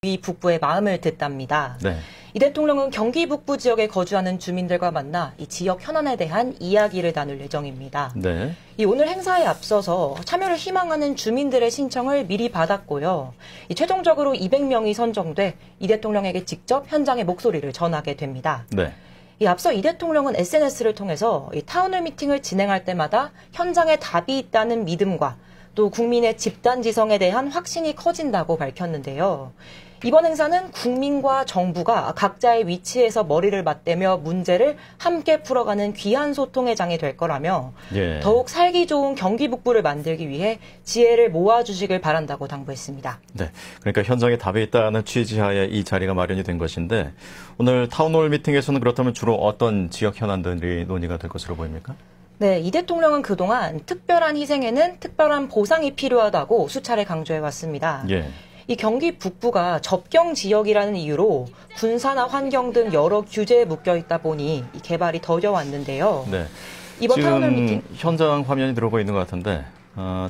경기 북부의 마음을 듣답니다. 네. 이 대통령은 경기 북부 지역에 거주하는 주민들과 만나 이 지역 현안에 대한 이야기를 나눌 예정입니다. 네. 이 오늘 행사에 앞서서 참여를 희망하는 주민들의 신청을 미리 받았고요. 최종적으로 200명이 선정돼 이 대통령에게 직접 현장의 목소리를 전하게 됩니다. 네. 앞서 이 대통령은 SNS를 통해서 이 타운홀 미팅을 진행할 때마다 현장에 답이 있다는 믿음과 또 국민의 집단지성에 대한 확신이 커진다고 밝혔는데요. 이번 행사는 국민과 정부가 각자의 위치에서 머리를 맞대며 문제를 함께 풀어가는 귀한 소통의 장이 될 거라며 더욱 살기 좋은 경기 북부를 만들기 위해 지혜를 모아주시길 바란다고 당부했습니다. 네, 그러니까 현장에 답이 있다는 취지하에 이 자리가 마련이 된 것인데 오늘 타운홀 미팅에서는 그렇다면 주로 어떤 지역 현안들이 논의가 될 것으로 보입니까? 네, 이 대통령은 그동안 특별한 희생에는 특별한 보상이 필요하다고 수차례 강조해왔습니다. 이 경기 북부가 접경 지역이라는 이유로 군사나 환경 등 여러 규제에 묶여 있다 보니 이 개발이 더뎌왔는데요. 네. 이번 타운홀 미팅 현장 화면이 들어오고 있는 것 같은데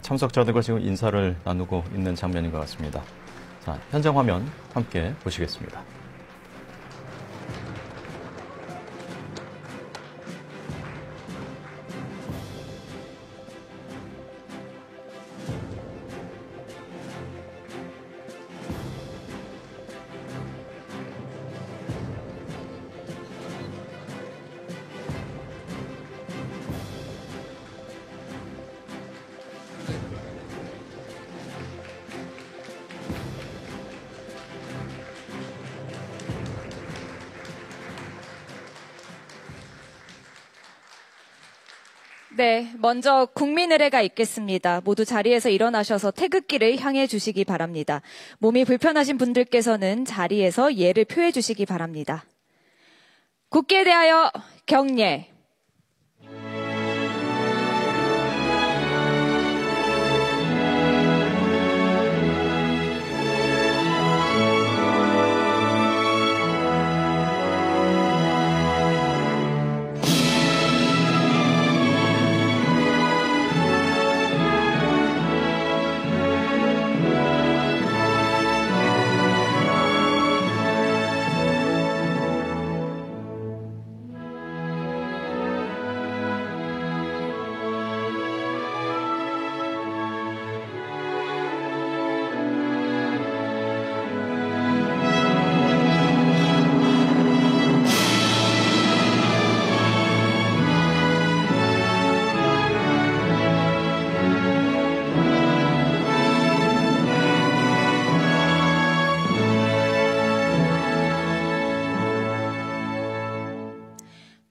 참석자들과 지금 인사를 나누고 있는 장면인 것 같습니다. 자, 현장 화면 함께 보시겠습니다. 네, 먼저 국민의례가 있겠습니다. 모두 자리에서 일어나셔서 태극기를 향해 주시기 바랍니다. 몸이 불편하신 분들께서는 자리에서 예를 표해 주시기 바랍니다. 국기에 대하여 경례.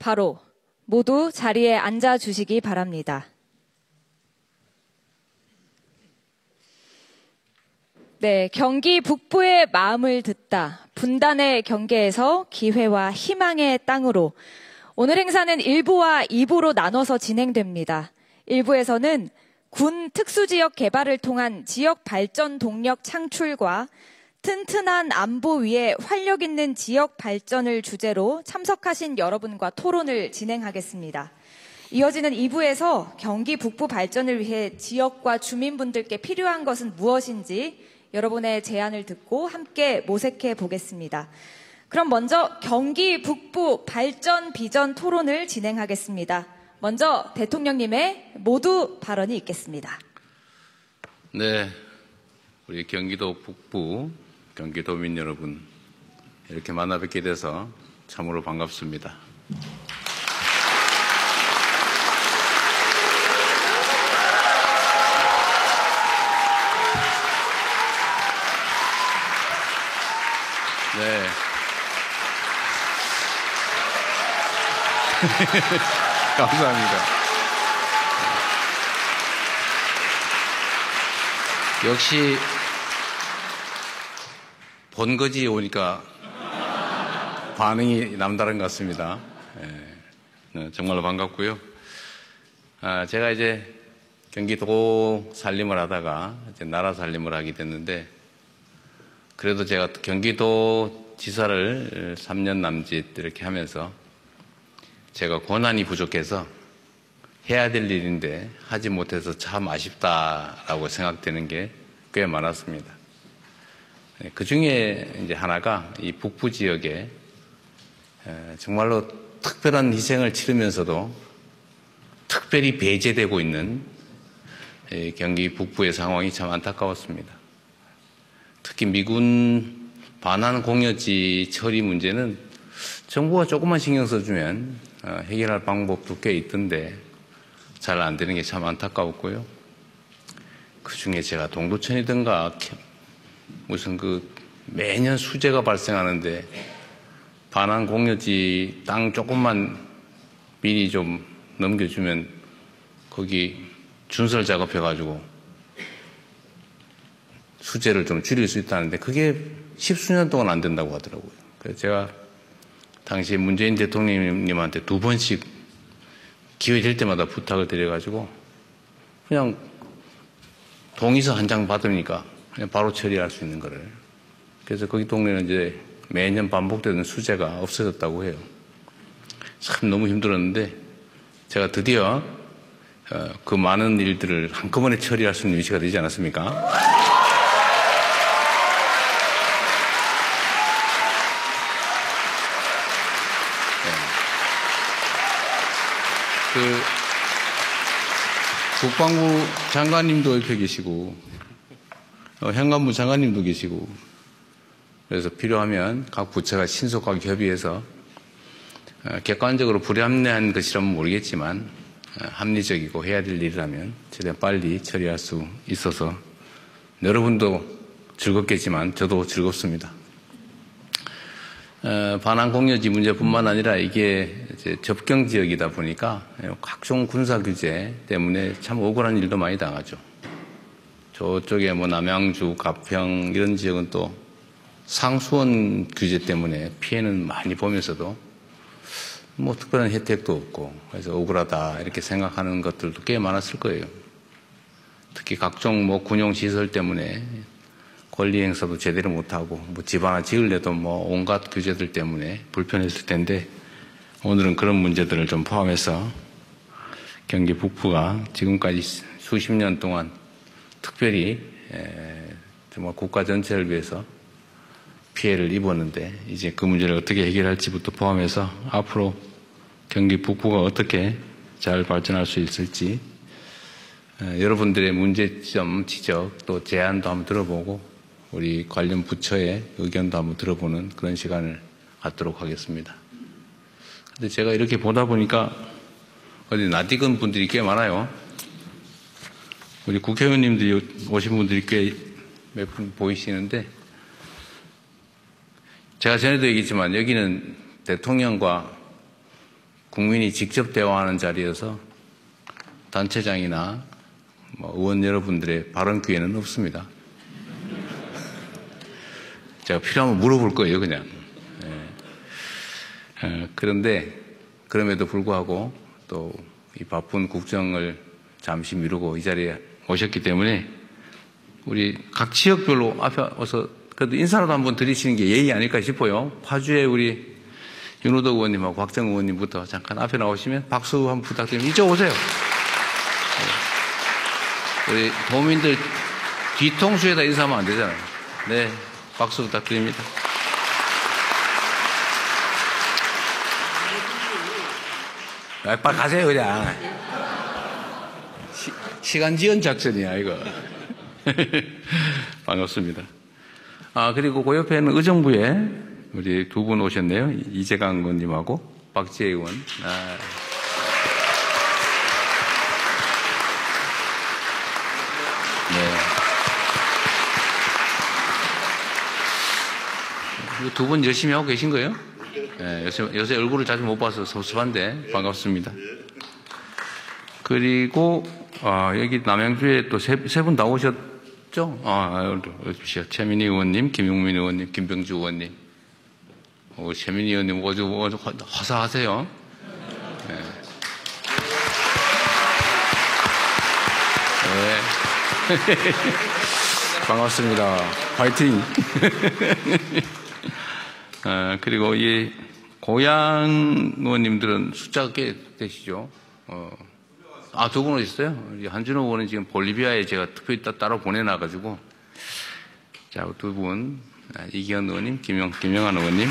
바로 모두 자리에 앉아 주시기 바랍니다. 네, 경기 북부의 마음을 듣다. 분단의 경계에서 기회와 희망의 땅으로. 오늘 행사는 1부와 2부로 나눠서 진행됩니다. 1부에서는 군 특수지역 개발을 통한 지역 발전 동력 창출과 튼튼한 안보 위에 활력 있는 지역 발전을 주제로 참석하신 여러분과 토론을 진행하겠습니다. 이어지는 2부에서 경기 북부 발전을 위해 지역과 주민분들께 필요한 것은 무엇인지 여러분의 제안을 듣고 함께 모색해 보겠습니다. 그럼 먼저 경기 북부 발전 비전 토론을 진행하겠습니다. 먼저 대통령님의 모두 발언이 있겠습니다. 네, 우리 경기도 북부 경기도민 여러분, 이렇게 만나 뵙게 돼서 참으로 반갑습니다. 네. 감사합니다. 역시 본거지 오니까 반응이 남다른 것 같습니다. 네, 정말로 반갑고요. 제가 이제 경기도 살림을 하다가 이제 나라 살림을 하게 됐는데, 그래도 제가 경기도 지사를 3년 남짓 이렇게 하면서 제가 권한이 부족해서 해야 될 일인데 하지 못해서 참 아쉽다라고 생각되는 게 꽤 많았습니다. 그 중에 이제 하나가 이 북부 지역에 정말로 특별한 희생을 치르면서도 특별히 배제되고 있는 경기 북부의 상황이 참 안타까웠습니다. 특히 미군 반환 공여지 처리 문제는 정부가 조금만 신경 써주면 해결할 방법도 꽤 있던데 잘 안 되는 게 참 안타까웠고요. 그 중에 제가 동두천이든가 무슨 매년 수재가 발생하는데 반환 공여지 땅 조금만 미리 좀 넘겨주면 거기 준설 작업해가지고 수재를 좀 줄일 수 있다는데 그게 십수년 동안 안 된다고 하더라고요. 그래서 제가 당시 문재인 대통령님한테 2번씩 기회 될 때마다 부탁을 드려가지고 그냥 동의서 한 장 받으니까 그냥 바로 처리할 수 있는 거를. 그래서 거기 동네는 이제 매년 반복되는 수재가 없어졌다고 해요. 참 너무 힘들었는데 제가 드디어 그 많은 일들을 한꺼번에 처리할 수 있는 위치가 되지 않았습니까? 국방부 장관님도 옆에 계시고 행안부 장관님도 계시고 그래서 필요하면 각 부처가 신속하게 협의해서 객관적으로 불합리한 것이라면 모르겠지만 합리적이고 해야 될 일이라면 최대한 빨리 처리할 수 있어서 여러분도 즐겁겠지만 저도 즐겁습니다. 반환 공여지 문제뿐만 아니라 이게 이제 접경 지역이다 보니까 각종 군사 규제 때문에 참 억울한 일도 많이 당하죠. 저쪽에 남양주, 가평 이런 지역은 또 상수원 규제 때문에 피해는 많이 보면서도 특별한 혜택도 없고 그래서 억울하다 이렇게 생각하는 것들도 꽤 많았을 거예요. 특히 각종 군용 시설 때문에 권리 행사도 제대로 못하고 집 하나 지으려도 온갖 규제들 때문에 불편했을 텐데 오늘은 그런 문제들을 좀 포함해서 경기 북부가 지금까지 수십 년 동안 특별히 정말 국가 전체를 위해서 피해를 입었는데 이제 그 문제를 어떻게 해결할지부터 포함해서 앞으로 경기 북부가 어떻게 잘 발전할 수 있을지 여러분들의 문제점, 지적 또 제안도 한번 들어보고 우리 관련 부처의 의견도 한번 들어보는 그런 시간을 갖도록 하겠습니다. 근데 제가 이렇게 보다 보니까 어디 낯익은 분들이 꽤 많아요. 우리 국회의원님들이 오신 분들이 꽤 몇 분 보이시는데 제가 전에도 얘기했지만 여기는 대통령과 국민이 직접 대화하는 자리여서 단체장이나 의원 여러분들의 발언 기회는 없습니다. 제가 필요하면 물어볼 거예요, 그냥. 그런데 그럼에도 불구하고 또 이 바쁜 국정을 잠시 미루고 이 자리에 오셨기 때문에 우리 각 지역별로 앞에 와서 그래도 인사라도 한번 드리시는 게 예의 아닐까 싶어요. 파주에 우리 윤호덕 의원님하고 곽정 의원님부터 잠깐 앞에 나오시면 박수 한번 부탁드립니다. 이쪽 오세요. 우리 도민들 뒤통수에다 인사하면 안 되잖아요. 네, 박수 부탁드립니다. 빨리 가세요, 그냥. 시간 지연 작전이야, 이거. 반갑습니다. 그리고 그 옆에는 의정부에 우리 두 분 오셨네요. 이재강 의원님하고 박지혜 의원. 네. 두 분 열심히 하고 계신 거예요? 네, 요새 얼굴을 자주 못 봐서 섭섭한데 반갑습니다. 그리고 여기 남양주에 또 세 분 다 오셨죠? 최민희 의원님, 김용민 의원님, 김병주 의원님. 최민희 의원님 화사하세요. 네. 네. 반갑습니다. 화이팅! 그리고 이 고향 의원님들은 숫자가 꽤 되시죠? 두 분 오셨어요? 한준호 의원은 지금 볼리비아에 제가 특별히 따로 보내놔가지고. 자, 두 분, 이기현 의원님, 김영환 의원님.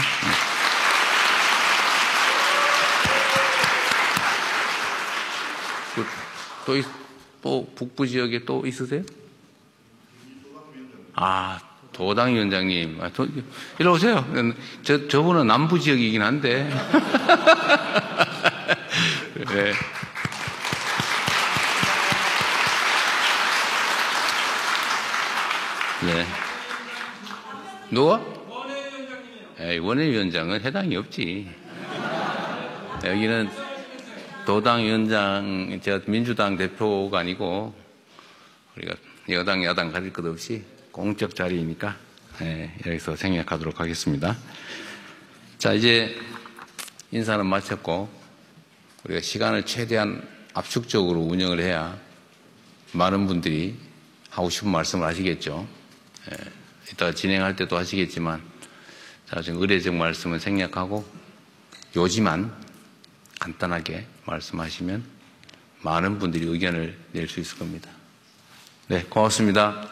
또 북부 지역에 또 있으세요? 도당위원장님. 이리 오세요. 저분은 남부 지역이긴 한데. 네. 네. 누가? 원외위원장은 해당이 없지. 여기는 도당위원장, 제가 민주당 대표가 아니고, 우리가 여당, 야당 가릴 것 없이 공적 자리이니까, 여기서 생략하도록 하겠습니다. 자, 이제 인사는 마쳤고, 우리가 시간을 최대한 압축적으로 운영을 해야 많은 분들이 하고 싶은 말씀을 하시겠죠. 이따 진행할 때도 하시겠지만, 자, 지금 의례적 말씀은 생략하고, 요지만 간단하게 말씀하시면 많은 분들이 의견을 낼 수 있을 겁니다. 네, 고맙습니다.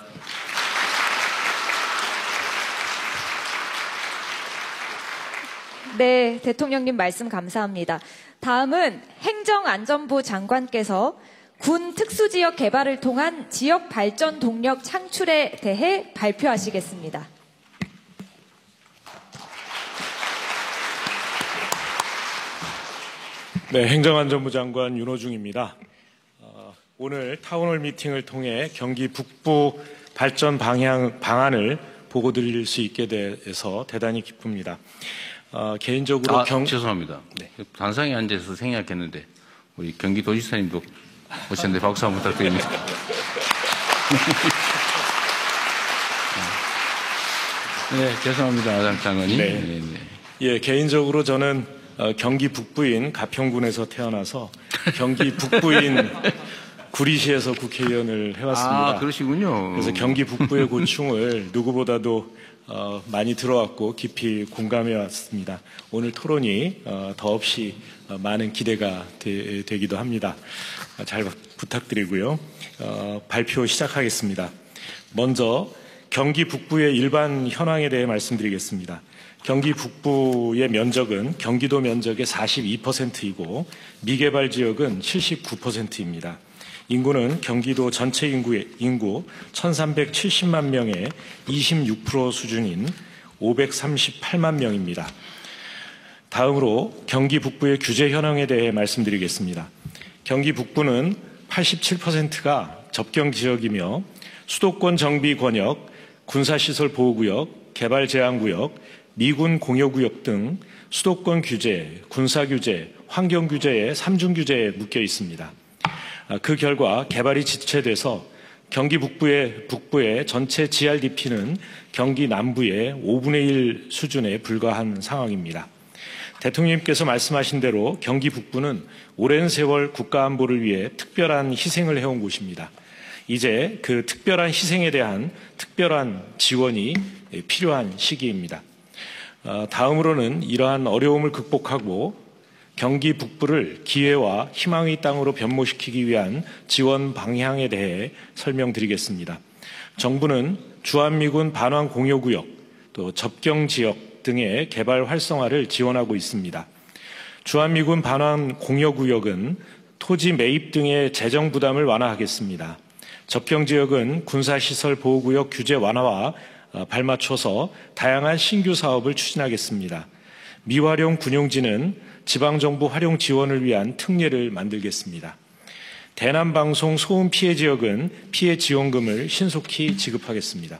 네, 대통령님 말씀 감사합니다. 다음은 행정안전부 장관께서 군 특수지역 개발을 통한 지역 발전 동력 창출에 대해 발표하시겠습니다. 네, 행정안전부 장관 윤호중입니다. 오늘 타운홀 미팅을 통해 경기 북부 발전 방안을 보고 드릴 수 있게 돼서 대단히 기쁩니다. 개인적으로 죄송합니다. 네. 단상에 앉아서 생략했는데 우리 경기도지사님도 오셨는데 박수 한번 부탁드립니다. 네, 죄송합니다, 장관님. 네. 네, 네. 예, 개인적으로 저는 경기 북부인 가평군에서 태어나서 경기 북부인 구리시에서 국회의원을 해왔습니다. 그러시군요. 그래서 경기 북부의 고충을 누구보다도 많이 들어왔고 깊이 공감해 왔습니다. 오늘 토론이 더없이 많은 기대가 되기도 합니다. 잘 부탁드리고요. 발표 시작하겠습니다. 먼저 경기 북부의 일반 현황에 대해 말씀드리겠습니다. 경기 북부의 면적은 경기도 면적의 42%이고 미개발 지역은 79%입니다. 인구는 경기도 전체 인구 1370만 명의 26% 수준인 538만 명입니다. 다음으로 경기 북부의 규제 현황에 대해 말씀드리겠습니다. 경기 북부는 87%가 접경 지역이며 수도권 정비 권역, 군사시설 보호구역, 개발 제한구역, 미군 공여구역 등 수도권 규제, 군사 규제, 환경 규제의 3중 규제에 묶여 있습니다. 그 결과 개발이 지체돼서 경기 북부의 전체 GRDP는 경기 남부의 5분의 1 수준에 불과한 상황입니다. 대통령님께서 말씀하신 대로 경기 북부는 오랜 세월 국가안보를 위해 특별한 희생을 해온 곳입니다. 이제 그 특별한 희생에 대한 특별한 지원이 필요한 시기입니다. 다음으로는 이러한 어려움을 극복하고 경기 북부를 기회와 희망의 땅으로 변모시키기 위한 지원 방향에 대해 설명드리겠습니다. 정부는 주한미군 반환 공여구역, 또 접경 지역 등의 개발 활성화를 지원하고 있습니다. 주한미군 반환 공여구역은 토지 매입 등의 재정 부담을 완화하겠습니다. 접경 지역은 군사시설 보호구역 규제 완화와 발맞춰서 다양한 신규 사업을 추진하겠습니다. 미활용 군용지는 지방정부 활용 지원을 위한 특례를 만들겠습니다. 대남방송 소음 피해 지역은 피해 지원금을 신속히 지급하겠습니다.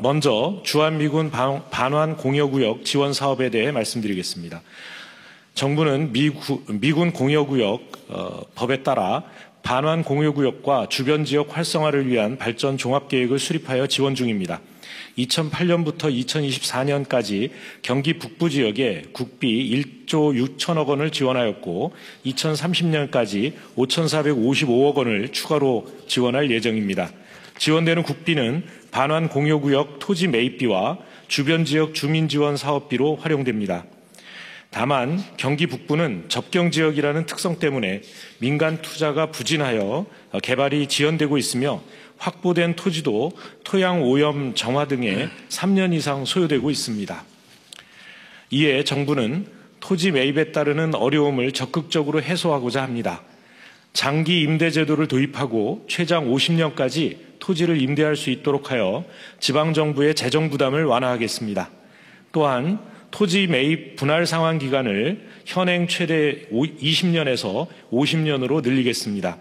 먼저 주한미군 반환 공여구역 지원 사업에 대해 말씀드리겠습니다. 정부는 미군 공여구역 법에 따라 반환 공여구역과 주변 지역 활성화를 위한 발전 종합계획을 수립하여 지원 중입니다. 2008년부터 2024년까지 경기 북부 지역에 국비 1조 6천억 원을 지원하였고 2030년까지 5,455억 원을 추가로 지원할 예정입니다. 지원되는 국비는 반환 공여구역 토지 매입비와 주변 지역 주민지원 사업비로 활용됩니다. 다만 경기 북부는 접경 지역이라는 특성 때문에 민간 투자가 부진하여 개발이 지연되고 있으며 확보된 토지도 토양 오염 정화 등에 3년 이상 소요되고 있습니다. 이에 정부는 토지 매입에 따르는 어려움을 적극적으로 해소하고자 합니다. 장기 임대 제도를 도입하고 최장 50년까지 토지를 임대할 수 있도록 하여 지방정부의 재정 부담을 완화하겠습니다. 또한 토지 매입 분할 상환 기간을 현행 최대 20년에서 50년으로 늘리겠습니다.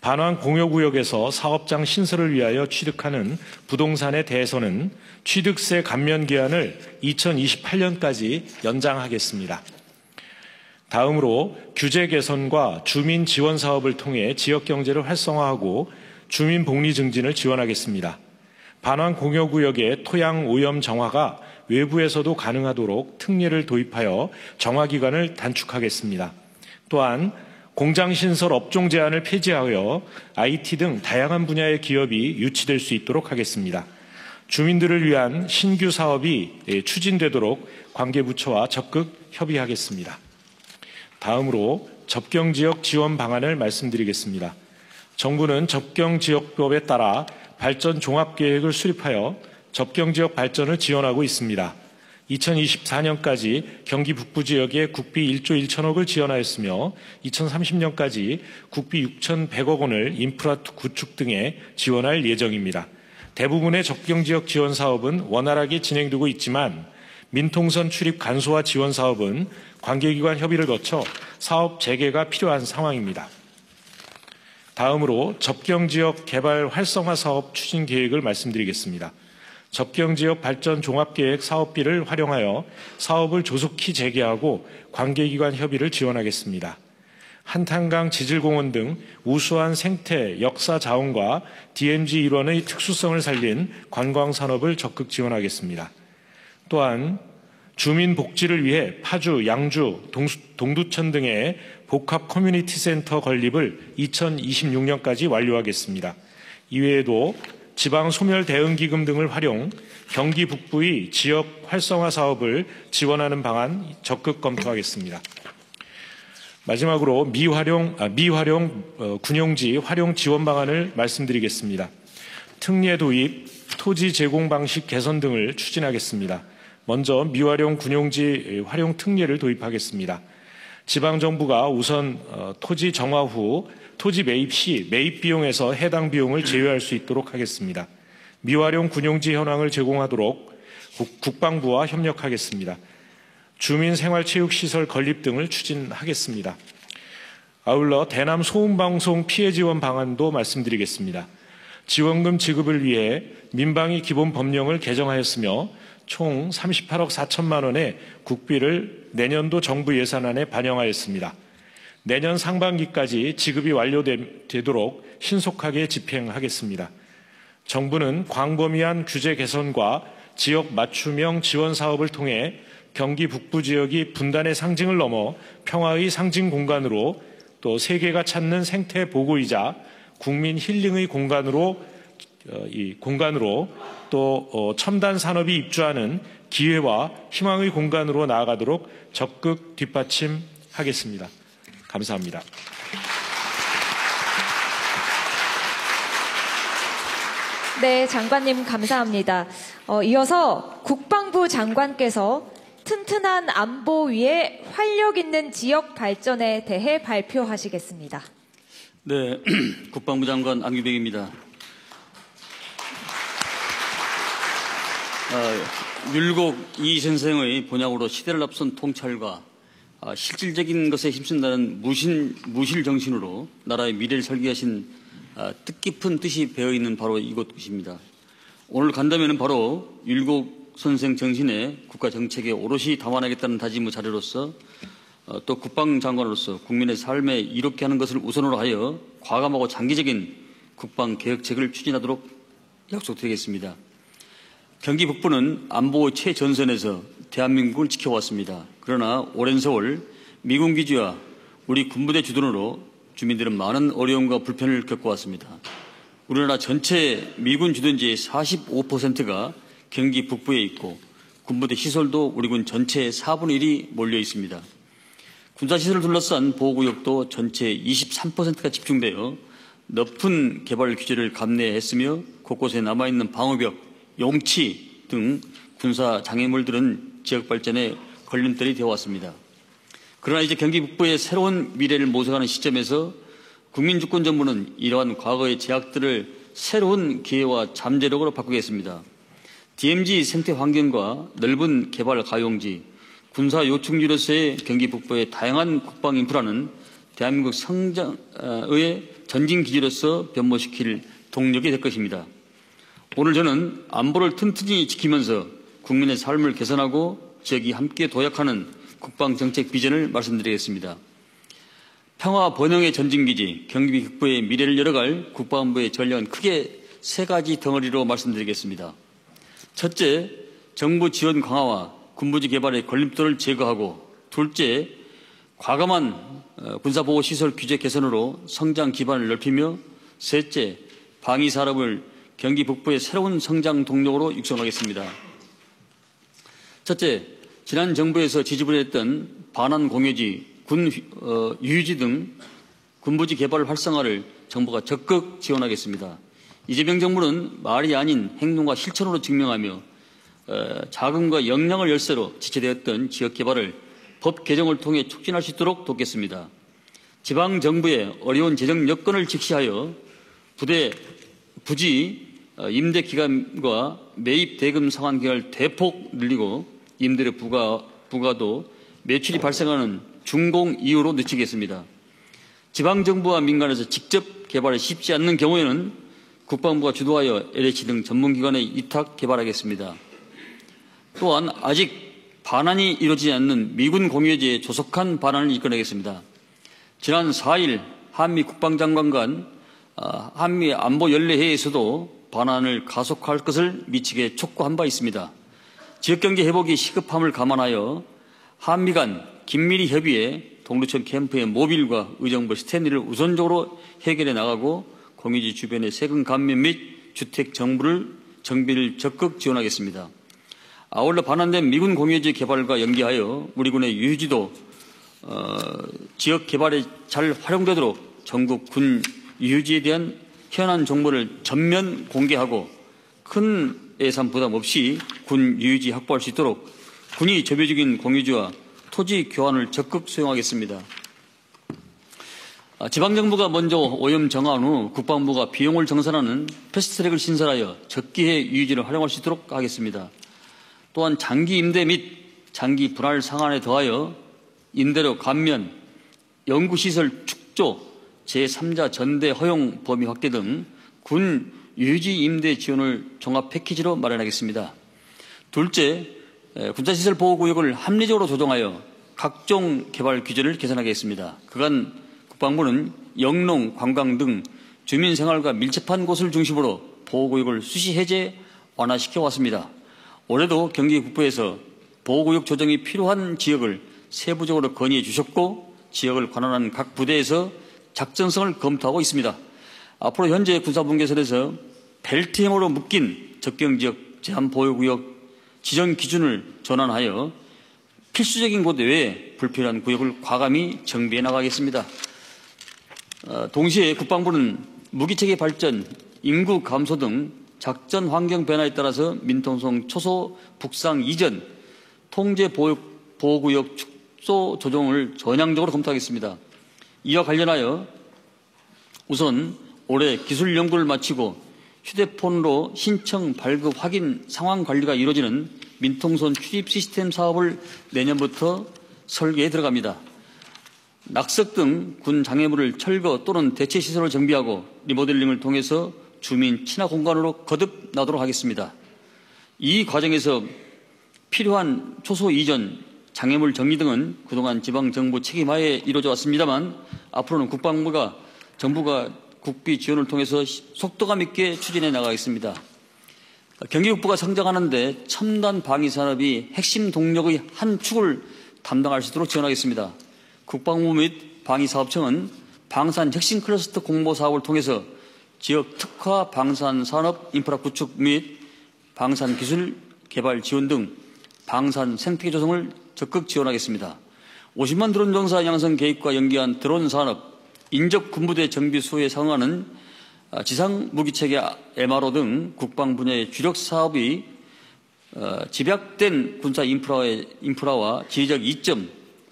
반환 공여구역에서 사업장 신설을 위하여 취득하는 부동산에 대해서는 취득세 감면 기한을 2028년까지 연장하겠습니다. 다음으로 규제 개선과 주민 지원 사업을 통해 지역 경제를 활성화하고 주민 복리 증진을 지원하겠습니다. 반환 공여구역의 토양 오염 정화가 외부에서도 가능하도록 특례를 도입하여 정화 기간을 단축하겠습니다. 또한 공장 신설 업종 제한을 폐지하여 IT 등 다양한 분야의 기업이 유치될 수 있도록 하겠습니다. 주민들을 위한 신규 사업이 추진되도록 관계부처와 적극 협의하겠습니다. 다음으로 접경지역 지원 방안을 말씀드리겠습니다. 정부는 접경지역법에 따라 발전 종합계획을 수립하여 접경지역 발전을 지원하고 있습니다. 2024년까지 경기 북부 지역에 국비 1조 1천억을 지원하였으며 2030년까지 국비 6,100억 원을 인프라 구축 등에 지원할 예정입니다. 대부분의 접경지역 지원 사업은 원활하게 진행되고 있지만 민통선 출입 간소화 지원 사업은 관계기관 협의를 거쳐 사업 재개가 필요한 상황입니다. 다음으로 접경지역 개발 활성화 사업 추진 계획을 말씀드리겠습니다. 접경지역 발전 종합계획 사업비를 활용하여 사업을 조속히 재개하고 관계기관 협의를 지원하겠습니다. 한탄강 지질공원 등 우수한 생태, 역사 자원과 DMZ 일원의 특수성을 살린 관광산업을 적극 지원하겠습니다. 또한 주민 복지를 위해 파주, 양주, 동두천 등의 복합 커뮤니티 센터 건립을 2026년까지 완료하겠습니다. 이외에도 지방 소멸 대응 기금 등을 활용 경기 북부의 지역 활성화 사업을 지원하는 방안 적극 검토하겠습니다. 마지막으로 미활용 군용지 활용 지원 방안을 말씀드리겠습니다. 특례 도입, 토지 제공 방식 개선 등을 추진하겠습니다. 먼저 미활용 군용지 활용 특례를 도입하겠습니다. 지방정부가 우선 토지 정화 후 토지 매입 시 매입 비용에서 해당 비용을 제외할 수 있도록 하겠습니다. 미활용 군용지 현황을 제공하도록 국방부와 협력하겠습니다. 주민생활체육시설 건립 등을 추진하겠습니다. 아울러 대남 소음방송 피해 지원 방안도 말씀드리겠습니다. 지원금 지급을 위해 민방위 기본법령을 개정하였으며 총 38억 4천만 원의 국비를 내년도 정부 예산안에 반영하였습니다. 내년 상반기까지 지급이 완료되도록 신속하게 집행하겠습니다. 정부는 광범위한 규제 개선과 지역 맞춤형 지원 사업을 통해 경기 북부 지역이 분단의 상징을 넘어 평화의 상징 공간으로 또 세계가 찾는 생태 보고이자 국민 힐링의 공간으로 또 첨단 산업이 입주하는 기회와 희망의 공간으로 나아가도록 적극 뒷받침하겠습니다. 감사합니다. 네, 장관님 감사합니다. 이어서 국방부 장관께서 튼튼한 안보 위에 활력 있는 지역 발전에 대해 발표하시겠습니다. 네, 국방부 장관 안규백입니다. 율곡 이 선생의 본약으로 시대를 앞선 통찰과 실질적인 것에 힘쓴다는 무실 정신으로 나라의 미래를 설계하신 뜻깊은 뜻이 배어있는 바로 이곳입니다. 오늘 간담회는 바로 율곡 선생 정신에 국가 정책에 오롯이 담아내겠다는 다짐의 자료로서 또 국방장관으로서 국민의 삶에 이롭게 하는 것을 우선으로 하여 과감하고 장기적인 국방개혁책을 추진하도록 약속드리겠습니다. 경기 북부는 안보의 최전선에서 대한민국을 지켜왔습니다. 그러나 오랜 세월 미군 기지와 우리 군부대 주둔으로 주민들은 많은 어려움과 불편을 겪어왔습니다. 우리나라 전체 미군 주둔지의 45%가 경기 북부에 있고 군부대 시설도 우리 군 전체의 4분의 1이 몰려 있습니다. 군사시설을 둘러싼 보호구역도 전체의 23%가 집중되어 높은 개발 규제를 감내했으며 곳곳에 남아있는 방어벽, 용치 등 군사 장애물들은 지역 발전에 걸림돌이 되어왔습니다. 그러나 이제 경기 북부의 새로운 미래를 모색하는 시점에서 국민주권정부는 이러한 과거의 제약들을 새로운 기회와 잠재력으로 바꾸겠습니다. DMZ 생태 환경과 넓은 개발 가용지, 군사 요충지로서의 경기 북부의 다양한 국방 인프라는 대한민국 성장의 전진 기지로서 변모시킬 동력이 될 것입니다. 오늘 저는 안보를 튼튼히 지키면서 국민의 삶을 개선하고 지역이 함께 도약하는 국방정책 비전을 말씀드리겠습니다. 평화 번영의 전진기지, 경기 북부의 미래를 열어갈 국방부의 전략은 크게 세 가지 덩어리로 말씀드리겠습니다. 첫째, 정부 지원 강화와 군부지 개발의 걸림돌을 제거하고, 둘째, 과감한 군사보호시설 규제 개선으로 성장 기반을 넓히며, 셋째, 방위산업을 경기 북부의 새로운 성장 동력으로 육성하겠습니다. 첫째, 지난 정부에서 지지부했던 반환 공여지, 군 유유지 등 군부지 개발 활성화를 정부가 적극 지원하겠습니다. 이재명 정부는 말이 아닌 행동과 실천으로 증명하며 자금과 역량을 열쇠로 지체되었던 지역 개발을 법 개정을 통해 촉진할 수 있도록 돕겠습니다. 지방정부의 어려운 재정 여건을 직시하여 부지 임대 기간과 매입 대금 상환 기간을 대폭 늘리고 임대료 부과도 매출이 발생하는 준공 이후로 늦추겠습니다. 지방정부와 민간에서 직접 개발이 쉽지 않는 경우에는 국방부가 주도하여 LH 등 전문기관에 위탁 개발하겠습니다. 또한 아직 반환이 이루어지지 않는 미군 공여지의 조속한 반환을 이끌어내겠습니다. 지난 4일 한미 국방장관 간 한미 안보 연례회의에서도 반환을 가속화할 것을 미치게 촉구한 바 있습니다. 지역경제 회복이 시급함을 감안하여 한미 간 긴밀히 협의해 동두천 캠프의 모빌과 의정부 스탠리를 우선적으로 해결해 나가고 공유지 주변의 세금 감면 및 주택 정비를 적극 지원하겠습니다. 아울러 반환된 미군 공유지 개발과 연계하여 우리 군의 유유지도 지역 개발에 잘 활용되도록 전국 군 유유지에 대한 현안 정보를 전면 공개하고 큰 예산 부담 없이 군 유유지 확보할 수 있도록 군이 점유적인 공유지와 토지 교환을 적극 수용하겠습니다. 지방정부가 먼저 오염 정한 후 국방부가 비용을 정산하는 패스트트랙을 신설하여 적기에 유유지를 활용할 수 있도록 하겠습니다. 또한 장기 임대 및 장기 분할 상한에 더하여 임대료 감면, 연구시설 축조, 제3자 전대 허용 범위 확대 등 군 유유지 임대 지원을 종합 패키지로 마련하겠습니다. 둘째, 군사시설 보호구역을 합리적으로 조정하여 각종 개발 규제를 개선하겠습니다. 그간 국방부는 영농, 관광 등 주민생활과 밀접한 곳을 중심으로 보호구역을 수시 해제, 완화시켜 왔습니다. 올해도 경기 북부에서 보호구역 조정이 필요한 지역을 세부적으로 건의해 주셨고 지역을 관할하는 각 부대에서 작전성을 검토하고 있습니다. 앞으로 현재 군사분계선에서 벨트형으로 묶인 접경지역 제한보호구역 지정 기준을 전환하여 필수적인 곳 외에 불필요한 구역을 과감히 정비해 나가겠습니다. 동시에 국방부는 무기체계 발전, 인구 감소 등 작전 환경 변화에 따라서 민통성 초소 북상 이전 통제 보호구역 축소 조정을 전향적으로 검토하겠습니다. 이와 관련하여 우선 올해 기술 연구를 마치고 휴대폰으로 신청 발급 확인 상황 관리가 이루어지는 민통선 출입 시스템 사업을 내년부터 설계에 들어갑니다. 낙석 등 군 장애물을 철거 또는 대체 시설을 정비하고 리모델링을 통해서 주민 친화 공간으로 거듭나도록 하겠습니다. 이 과정에서 필요한 초소 이전, 장애물 정리 등은 그동안 지방정부 책임하에 이루어져 왔습니다만 앞으로는 정부가 국비 지원을 통해서 속도감 있게 추진해 나가겠습니다. 경기북부가 성장하는데 첨단 방위산업이 핵심 동력의 한 축을 담당할 수 있도록 지원하겠습니다. 국방부 및 방위사업청은 방산 혁신 클러스터 공모 사업을 통해서 지역 특화 방산산업 인프라 구축 및 방산기술 개발 지원 등 방산 생태계 조성을 적극 지원하겠습니다. 50만 드론 정사 양성 계획과 연계한 드론 산업, 인접 군부대 정비 수요에 상응하는 지상무기체계 MRO 등 국방 분야의 주력 사업이 집약된 군사 인프라와 지리적 이점,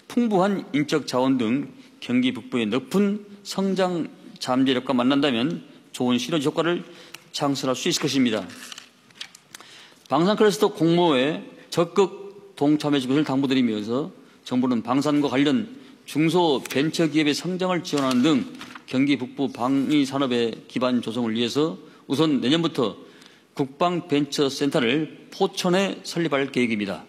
풍부한 인적 자원 등 경기 북부의 높은 성장 잠재력과 만난다면 좋은 시너지 효과를 창출할 수 있을 것입니다. 방산 클러스터 공모에 적극 동참해 줄 것을 당부드리면서 정부는 방산과 관련 중소벤처기업의 성장을 지원하는 등 경기 북부 방위 산업의 기반 조성을 위해서 우선 내년부터 국방벤처센터를 포천에 설립할 계획입니다.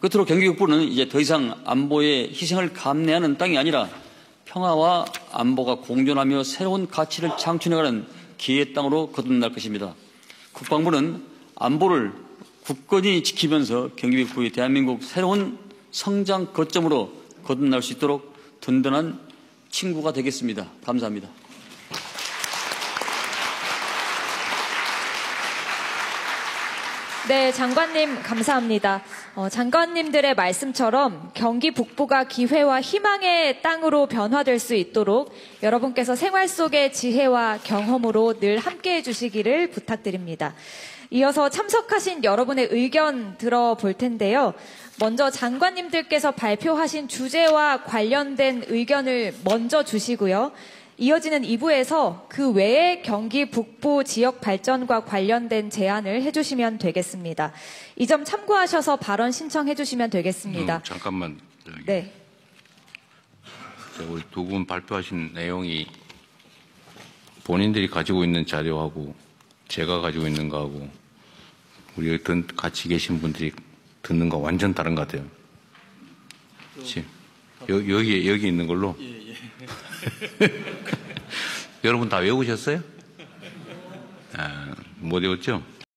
끝으로 경기 북부는 이제 더 이상 안보의 희생을 감내하는 땅이 아니라 평화와 안보가 공존하며 새로운 가치를 창출해가는 기회의 땅으로 거듭날 것입니다. 국방부는 안보를 굳건히 지키면서 경기 북부의 대한민국 새로운 성장 거점으로 거듭날 수 있도록 든든한 친구가 되겠습니다. 감사합니다. 네, 장관님 감사합니다. 장관님들의 말씀처럼 경기 북부가 기회와 희망의 땅으로 변화될 수 있도록 여러분께서 생활 속의 지혜와 경험으로 늘 함께해 주시기를 부탁드립니다. 이어서 참석하신 여러분의 의견 들어볼 텐데요. 먼저 장관님들께서 발표하신 주제와 관련된 의견을 먼저 주시고요. 이어지는 2부에서 그 외의 경기 북부 지역 발전과 관련된 제안을 해주시면 되겠습니다. 이 점 참고하셔서 발언 신청해 주시면 되겠습니다. 잠깐만. 네. 우리 두 분 발표하신 내용이 본인들이 가지고 있는 자료하고 제가 가지고 있는 거하고 우리 같이 계신 분들이 듣는 거 완전 다른 것 같아요. 여기 있는 걸로. 여러분 다 외우셨어요? 못 외웠죠?